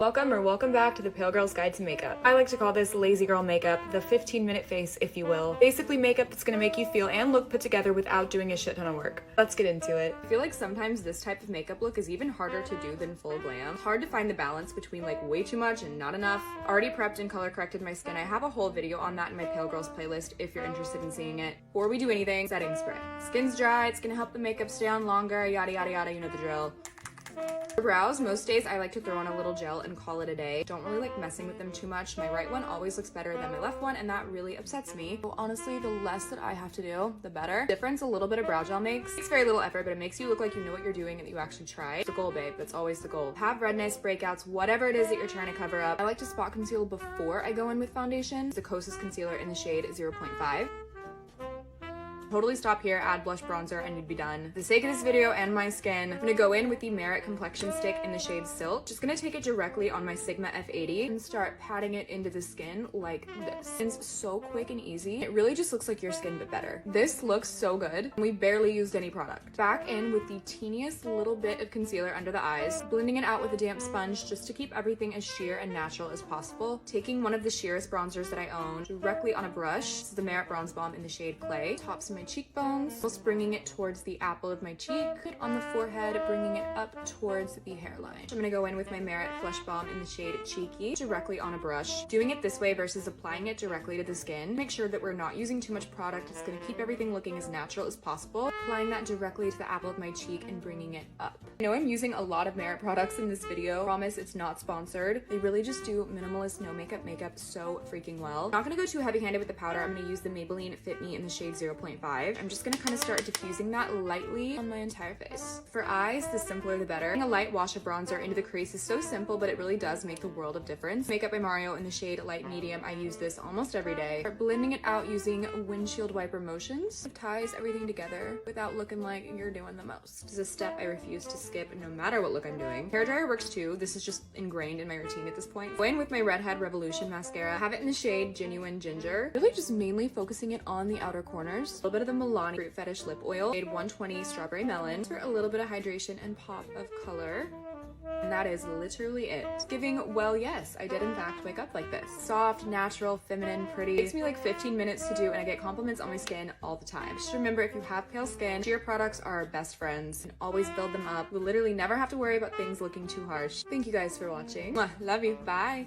Welcome back to the Pale Girl's Guide to Makeup. I like to call this lazy girl makeup, the 15-minute face, if you will. Basically makeup that's gonna make you feel and look put together without doing a shit ton of work. Let's get into it. I feel like sometimes this type of makeup look is even harder to do than full glam. Hard to find the balance between like way too much and not enough. Already prepped and color corrected my skin. I have a whole video on that in my Pale Girls playlist if you're interested in seeing it. Before we do anything, setting spray. Skin's dry, it's gonna help the makeup stay on longer, yada yada yada, you know the drill. For brows, most days I like to throw on a little gel and call it a day. Don't really like messing with them too much. My right one always looks better than my left one, and that really upsets me. So honestly, the less that I have to do, the better. Difference a little bit of brow gel makes. It's very little effort, but it makes you look like you know what you're doing and that you actually tried. It's the goal, babe. That's always the goal. Have redness, breakouts, whatever it is that you're trying to cover up. I like to spot conceal before I go in with foundation. The Kosas concealer in the shade 0.5. Totally stop here, add blush bronzer, and you'd be done. For the sake of this video and my skin, I'm gonna go in with the Merit complexion stick in the shade Silk. Just gonna take it directly on my Sigma F80 and start patting it into the skin like this. It's so quick and easy. It really just looks like your skin, but better. This looks so good. We barely used any product. Back in with the teeniest little bit of concealer under the eyes, blending it out with a damp sponge just to keep everything as sheer and natural as possible. Taking one of the sheerest bronzers that I own directly on a brush. This is the Merit Bronze Bomb in the shade Clay. Tops my cheekbones, just bringing it towards the apple of my cheek, on the forehead, bringing it up towards the hairline. I'm gonna go in with my Merit Flush Balm in the shade Cheeky, directly on a brush. Doing it this way versus applying it directly to the skin. Make sure that we're not using too much product. It's gonna keep everything looking as natural as possible. Applying that directly to the apple of my cheek and bringing it up. I know I'm using a lot of Merit products in this video. Promise it's not sponsored. They really just do minimalist, no makeup so freaking well. Not gonna go too heavy-handed with the powder. I'm gonna use the Maybelline Fit Me in the shade 0.5. I'm just gonna kind of start diffusing that lightly on my entire face. For eyes, the simpler the better. A light wash of bronzer into the crease is so simple, but it really does make the world of difference. Makeup by Mario in the shade Light Medium. I use this almost every day. Start blending it out using windshield wiper motions. It ties everything together without looking like you're doing the most. This is a step I refuse to skip no matter what look I'm doing. Hairdryer works too. This is just ingrained in my routine at this point. Go in with my Redhead Revolution mascara. Have it in the shade Genuine Ginger. Really just mainly focusing it on the outer corners. A little bit of the Milani Fruit Fetish lip oil, shade 120 Strawberry Melon, for a little bit of hydration and pop of color. And that is literally it. Giving, well, yes, I did in fact wake up like this. Soft, natural, feminine, pretty. It takes me like 15 minutes to do, and I get compliments on my skin all the time. Just remember, if you have pale skin, sheer products are our best friends. And always build them up. We literally never have to worry about things looking too harsh. Thank you guys for watching. Mwah, love you. Bye.